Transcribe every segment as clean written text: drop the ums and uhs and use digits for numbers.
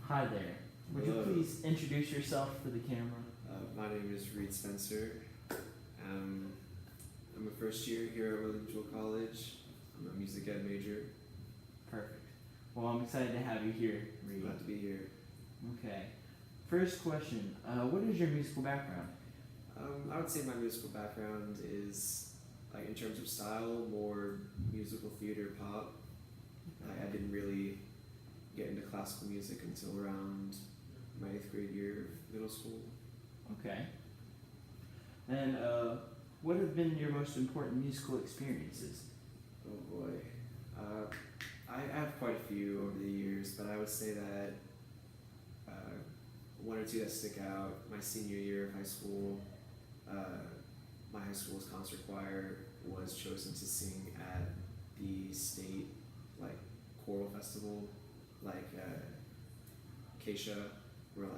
Hi there. Would you Hello. please introduce yourself for the camera? My name is Reed Spencer. I'm a first year here at Williamsville College. I'm a music ed major. Perfect. Well, I'm excited to have you here, Reed. Glad to be here. Okay. First question. What is your musical background? I would say my musical background is, like, in terms of style, more musical theater pop. I didn't really get into classical music until around my 8th grade year of middle school. Okay. And what have been your most important musical experiences? Oh boy. I have quite a few over the years, but I would say that one or two that stick out. My senior year of high school, my high school's concert choir was chosen to sing at the state choral festival, Acacia, where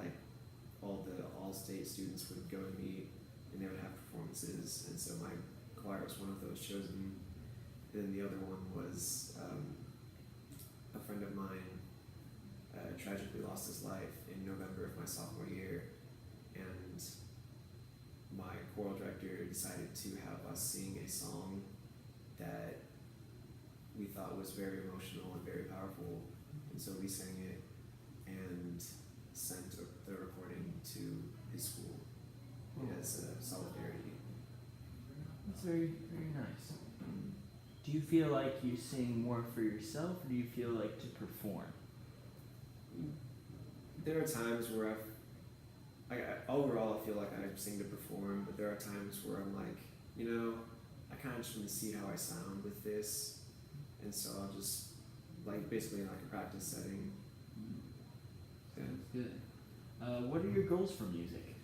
all state students would go and meet, and they would have performances. And so my choir was one of those chosen. And then the other one was a friend of mine tragically lost his life in November of my sophomore year, and my choral director decided to have us sing a song that we thought was very emotional and very powerful, and so we sang it and sent the recording to his school as a solidarity. That's very, very nice. Do you feel like you sing more for yourself, or do you feel like to perform? There are times where overall I feel like I sing to perform, but there are times where I'm like, I kind of just want to see how I sound with this, and so I'll just basically in a practice setting. Sounds good. What are your goals for music?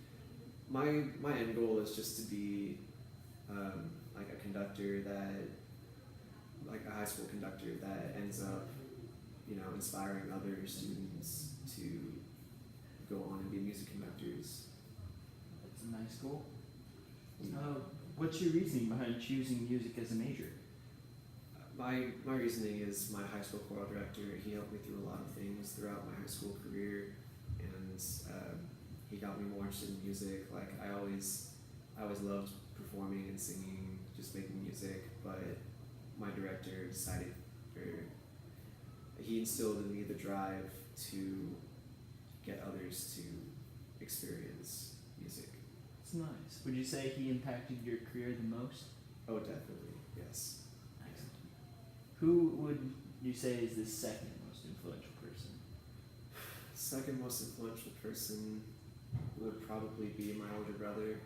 My end goal is just to be a conductor that, a high school conductor that ends up, inspiring other students to go on and be music conductors. That's a nice goal. What's your reasoning behind choosing music as a major? My reasoning is my high school choral director. He helped me through a lot of things throughout my high school career, and he got me more interested in music. I always loved performing and singing, just making music, but my director decided, he instilled in me the drive to get others to experience music. It's nice. Would you say he impacted your career the most? Oh, definitely, yes. Excellent. Who would you say is the second most influential person? Second most influential person would probably be my older brother.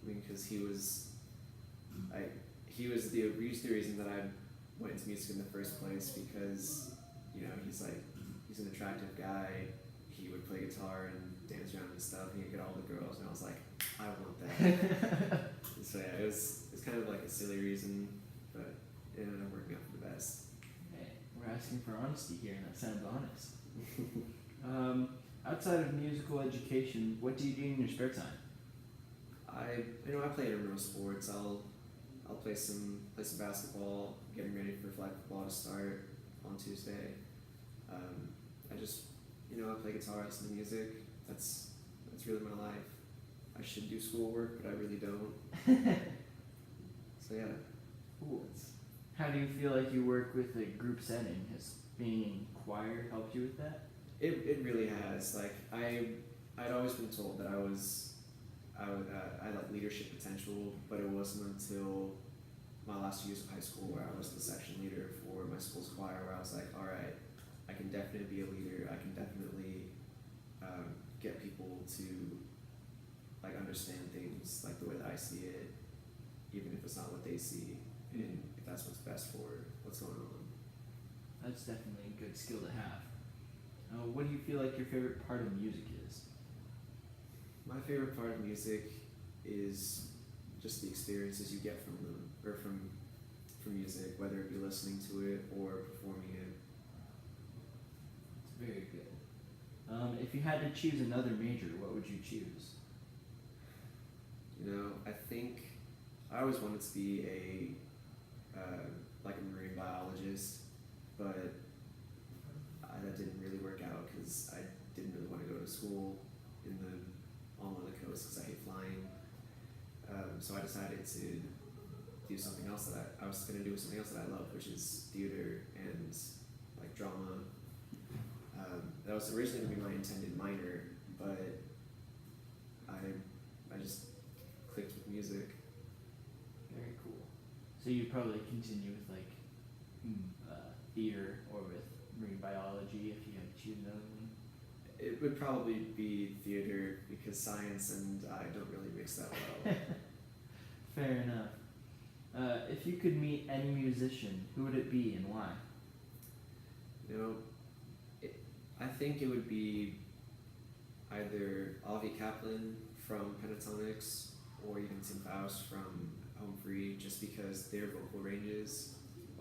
Because he was the reason that I went into music in the first place, because he's an attractive guy. He would play guitar and dance around and stuff, and he'd get all the girls, and I was like, I want that. So yeah, it was kind of a silly reason, but it ended up working out for the best. Hey, we're asking for honesty here, and that sounds honest. Outside of musical education, what do you do in your spare time? I play intramural sports. I'll play some basketball, getting ready for flag football to start on Tuesday. I play guitar, listen to music. That's really my life. I should do schoolwork, but I really don't. So yeah. Cool. How do you feel like you work with a group setting? Has being in choir helped you with that? It really has. I'd always been told that I had leadership potential, but it wasn't until my last 2 years of high school where I was the section leader for my school's choir, where I was like, all right, I can definitely be a leader. I can definitely get people to understand things the way that I see it, even if it's not what they see, and if that's what's best for what's going on. That's definitely a good skill to have. What do you feel like your favorite part of music is? My favorite part of music is just the experiences you get from them, or from music, whether it be listening to it or performing it. It's very good. If you had to choose another major, what would you choose? I think I always wanted to be a marine biologist, but that didn't really work out because I pilotless because I hate flying. So I decided to do something else that I was going to do something else that I love, which is theater and like drama. That was originally going to be my intended minor, but I just clicked with music. Very cool. So you'd probably continue with like theater or with marine biology if you had to choose another one. It would probably be theater because science and I don't really mix that well. Fair enough. If you could meet any musician, who would it be and why? You know, I think it would be either Avi Kaplan from Pentatonics or even Tim Faust from Home Free, just because their vocal ranges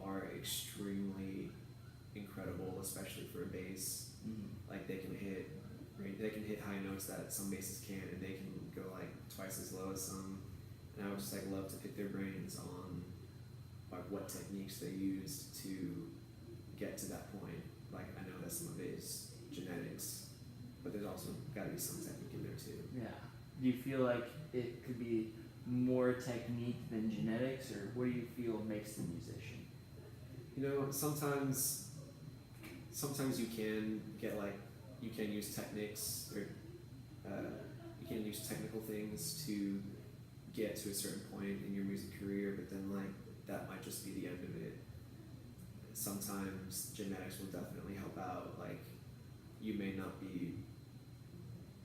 are extremely incredible, especially for a bass. Like they can hit high notes that some basses can't, and they can go like twice as low as some. And I would just like love to pick their brains on like what techniques they used to get to that point. Like I know that some of it is genetics, but there's also got to be some technique in there too. Yeah. Do you feel like it could be more technique than genetics, or what do you feel makes the musician? You know, sometimes you can get like you can use techniques or you can use technical things to get to a certain point in your music career, but then like that might just be the end of it. Sometimes genetics will definitely help out. Like you may not be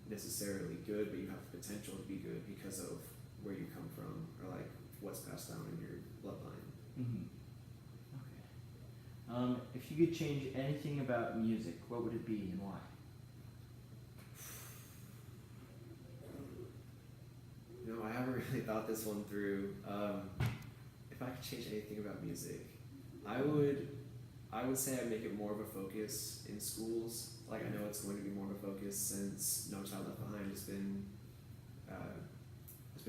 necessarily good, but you have the potential to be good because of where you come from or like what's passed down in your bloodline. Okay. If you could change anything about music, what would it be and why? You know, I haven't really thought this one through. If I could change anything about music, I would say I'd make it more of a focus in schools. Like I know it's going to be more of a focus since No Child Left Behind has been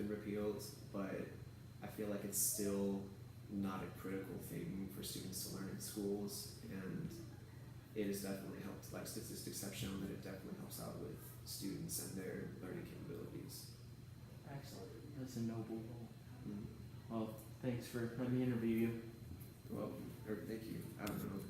repealed, but I feel like it's still not a critical thing for students to learn in schools, and it has definitely helped. Like statistics have shown that it definitely helps out with students and their learning capabilities. Excellent. That's a noble goal. Mm-hmm. Well, thanks for letting me interview you. Well, or thank you. I don't know.